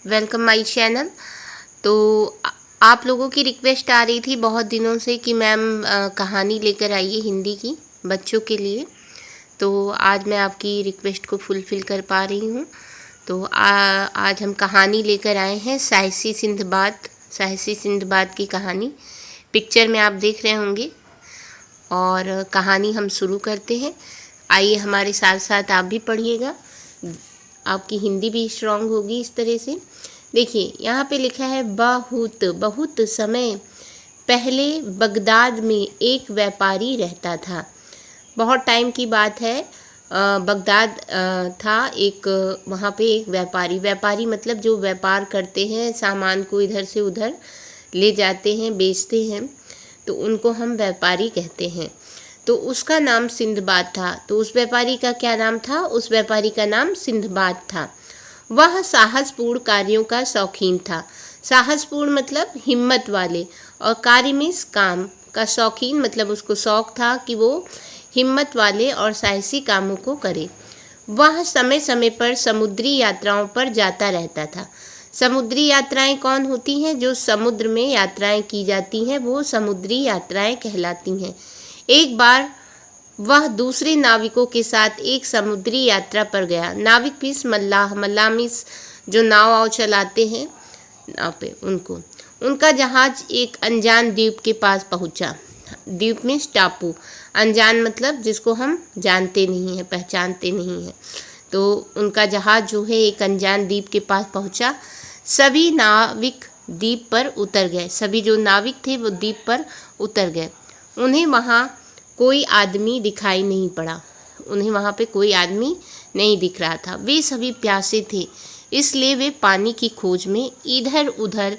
Welcome my channel. तो आप लोगों की रिक्वेस्ट आ रही थी बहुत दिनों से कि मैम कहानी लेकर आइए हिंदी की बच्चों के लिए। तो आज मैं आपकी रिक्वेस्ट को फुलफ़िल कर पा रही हूँ। तो आज हम कहानी लेकर आए हैं साहसी सिंदबाद की कहानी। पिक्चर में आप देख रहे होंगे और कहानी हम शुरू करते हैं। आइए हमारे साथ साथ आप भी पढ़िएगा, आपकी हिंदी भी स्ट्रांग होगी इस तरह से। देखिए यहाँ पे लिखा है बहुत समय पहले बगदाद में एक व्यापारी रहता था। बहुत टाइम की बात है। बगदाद था एक, वहाँ पे एक व्यापारी मतलब जो व्यापार करते हैं, सामान को इधर से उधर ले जाते हैं, बेचते हैं, तो उनको हम व्यापारी कहते हैं। तो उसका नाम सिंदबाद था। तो उस व्यापारी का क्या नाम था? उस व्यापारी का नाम सिंदबाद था। वह साहसपूर्ण कार्यों का शौकीन था। साहसपूर्ण मतलब हिम्मत वाले, और कार्य मीन्स काम का शौकीन मतलब उसको शौक था कि वो हिम्मत वाले और साहसी कामों को करे। वह समय समय पर समुद्री यात्राओं पर जाता रहता था। समुद्री यात्राएं कौन होती हैं? जो समुद्र में यात्राएं की जाती हैं वो समुद्री यात्राएं कहलाती हैं। एक बार वह दूसरे नाविकों के साथ एक समुद्री यात्रा पर गया। नाविक मीन्स मल्लाह मीन्स जो नाव चलाते हैं नाव पे, उनका जहाज एक अनजान द्वीप के पास पहुंचा। द्वीप मीन्स टापू, अनजान मतलब जिसको हम जानते नहीं हैं, पहचानते नहीं हैं। तो उनका जहाज जो है एक अनजान द्वीप के पास पहुंचा। सभी नाविक द्वीप पर उतर गए। सभी जो नाविक थे वो द्वीप पर उतर गए। उन्हें वहाँ कोई आदमी दिखाई नहीं पड़ा। उन्हें वहाँ पे कोई आदमी नहीं दिख रहा था। वे सभी प्यासे थे, इसलिए वे पानी की खोज में इधर उधर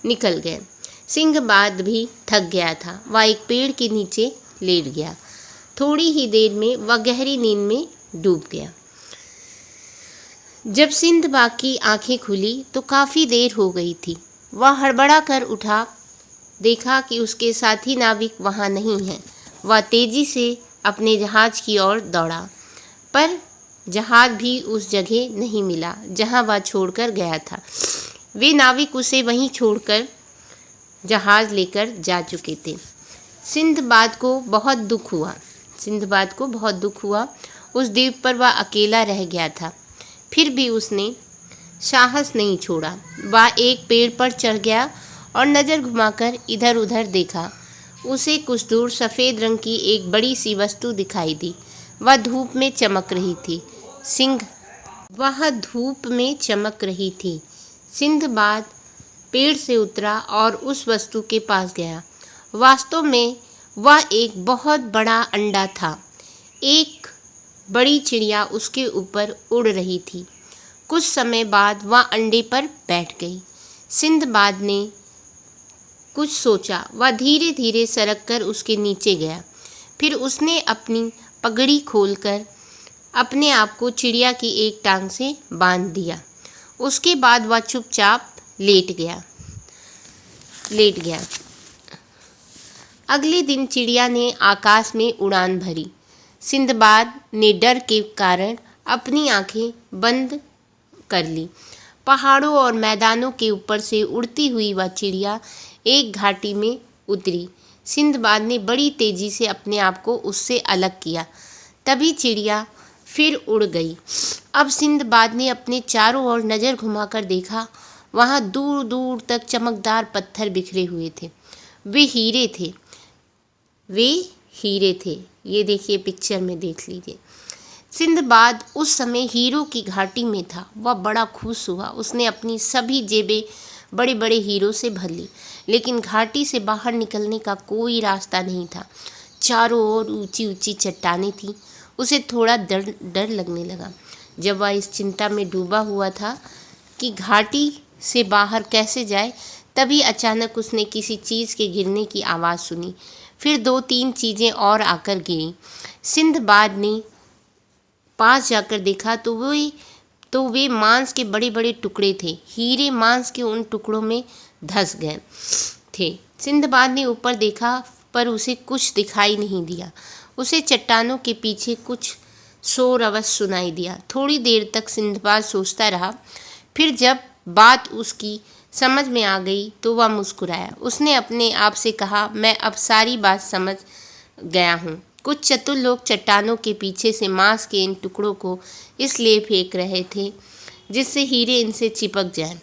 निकल गए। सिंदबाद भी थक गया था। वह एक पेड़ के नीचे लेट गया। थोड़ी ही देर में वह गहरी नींद में डूब गया। जब सिंदबाद की आंखें खुली तो काफ़ी देर हो गई थी। वह हड़बड़ा कर उठा, देखा कि उसके साथी नाविक वहाँ नहीं हैं। वह तेजी से अपने जहाज की ओर दौड़ा, पर जहाज भी उस जगह नहीं मिला जहाँ वह छोड़कर गया था। वे नाविक उसे वहीं छोड़कर जहाज लेकर जा चुके थे। सिंदबाद को बहुत दुख हुआ। उस द्वीप पर वह अकेला रह गया था। फिर भी उसने साहस नहीं छोड़ा। वह एक पेड़ पर चढ़ गया और नज़र घुमाकर इधर उधर देखा। उसे कुछ दूर सफ़ेद रंग की एक बड़ी सी वस्तु दिखाई दी। वह धूप में चमक रही थी। सिंदबाद पेड़ से उतरा और उस वस्तु के पास गया। वास्तव में वह एक बहुत बड़ा अंडा था। एक बड़ी चिड़िया उसके ऊपर उड़ रही थी। कुछ समय बाद वह अंडे पर बैठ गई। सिंदबाद ने कुछ सोचा। वह धीरे धीरे सरक कर उसके नीचे गया। फिर उसने अपनी पगड़ी खोलकर अपने आप को चिड़िया की एक टांग से बांध दिया। उसके बाद वह चुपचाप लेट गया। अगले दिन चिड़िया ने आकाश में उड़ान भरी। सिंदबाद ने डर के कारण अपनी आंखें बंद कर ली। पहाड़ों और मैदानों के ऊपर से उड़ती हुई वह चिड़िया एक घाटी में उतरी। सिंदबाद ने बड़ी तेजी से अपने आप को उससे अलग किया। तभी चिड़िया फिर उड़ गई। अब सिंदबाद ने अपने चारों ओर नज़र घुमाकर देखा। वहाँ दूर दूर तक चमकदार पत्थर बिखरे हुए थे। वे हीरे थे। ये देखिए, पिक्चर में देख लीजिए। सिंदबाद उस समय हीरो की घाटी में था। वह बड़ा खुश हुआ। उसने अपनी सभी जेबें बड़े बड़े हीरो से भर ली, लेकिन घाटी से बाहर निकलने का कोई रास्ता नहीं था। चारों ओर ऊंची ऊंची चट्टानें थीं। उसे थोड़ा डर लगने लगा। जब वह इस चिंता में डूबा हुआ था कि घाटी से बाहर कैसे जाए, तभी अचानक उसने किसी चीज़ के गिरने की आवाज़ सुनी। फिर 2-3 चीज़ें और आकर गिरीं। सिंदबाद ने पास जाकर देखा तो वे मांस के बड़े बड़े टुकड़े थे। हीरे मांस के उन टुकड़ों में धंस गए थे। सिंदबाद ने ऊपर देखा, पर उसे कुछ दिखाई नहीं दिया। उसे चट्टानों के पीछे कुछ शोर अवश्य सुनाई दिया। थोड़ी देर तक सिंदबाद सोचता रहा। फिर जब बात उसकी समझ में आ गई तो वह मुस्कुराया। उसने अपने आप से कहा, मैं अब सारी बात समझ गया हूँ। कुछ चतुर लोग चट्टानों के पीछे से मांस के इन टुकड़ों को इसलिए फेंक रहे थे जिससे हीरे इनसे चिपक जाएं।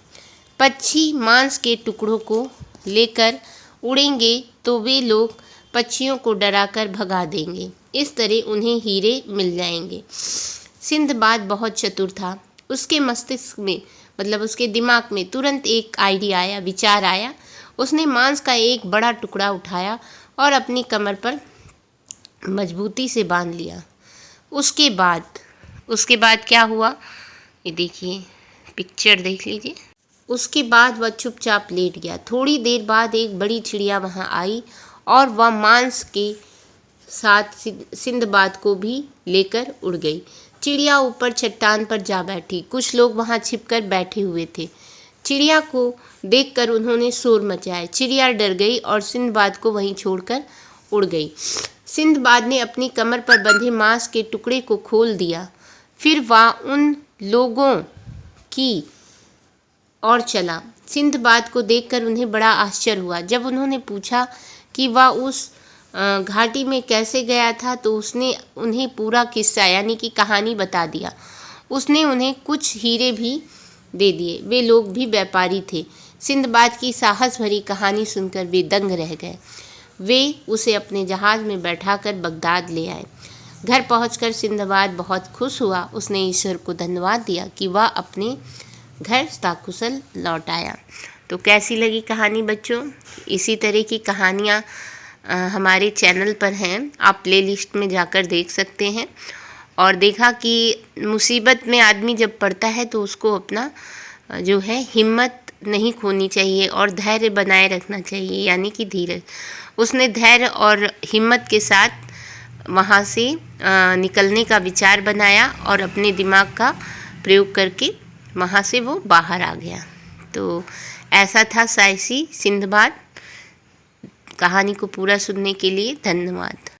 पक्षी मांस के टुकड़ों को लेकर उड़ेंगे तो वे लोग पक्षियों को डराकर भगा देंगे। इस तरह उन्हें हीरे मिल जाएंगे। सिंदबाद बहुत चतुर था। उसके मस्तिष्क में मतलब उसके दिमाग में तुरंत एक आइडिया आया, विचार आया। उसने मांस का एक बड़ा टुकड़ा उठाया और अपनी कमर पर मजबूती से बांध लिया। उसके बाद क्या हुआ, ये देखिए, पिक्चर देख लीजिए। उसके बाद वह चुपचाप लेट गया। थोड़ी देर बाद एक बड़ी चिड़िया वहां आई और वह मांस के साथ सिंदबाद को भी लेकर उड़ गई। चिड़िया ऊपर चट्टान पर जा बैठी। कुछ लोग वहां छिपकर बैठे हुए थे। चिड़िया को देखकर उन्होंने शोर मचाया। चिड़िया डर गई और सिंदबाद को वहीं छोड़कर उड़ गई। सिंदबाद ने अपनी कमर पर बंधे मांस के टुकड़े को खोल दिया। फिर वह उन लोगों की और चला। सिंदबाद को देखकर उन्हें बड़ा आश्चर्य हुआ। जब उन्होंने पूछा कि वह उस घाटी में कैसे गया था तो उसने उन्हें पूरा किस्सा यानी कि कहानी बता दिया। उसने उन्हें कुछ हीरे भी दे दिए। वे लोग भी व्यापारी थे। सिंदबाद की साहस भरी कहानी सुनकर वे दंग रह गए। वे उसे अपने जहाज में बैठाकर बगदाद ले आए। घर पहुंचकर सिंदबाद बहुत खुश हुआ। उसने ईश्वर को धन्यवाद दिया कि वह अपने घर सकुशल लौट आया। तो कैसी लगी कहानी बच्चों? इसी तरह की कहानियाँ हमारे चैनल पर हैं, आप प्लेलिस्ट में जाकर देख सकते हैं। और देखा कि मुसीबत में आदमी जब पड़ता है तो उसको अपना जो है हिम्मत नहीं खोनी चाहिए और धैर्य बनाए रखना चाहिए, यानी कि धीरज। उसने धैर्य और हिम्मत के साथ वहाँ से निकलने का विचार बनाया और अपने दिमाग का प्रयोग करके वहाँ से वो बाहर आ गया। तो ऐसा था साहसी सिंदबाद। कहानी को पूरा सुनने के लिए धन्यवाद।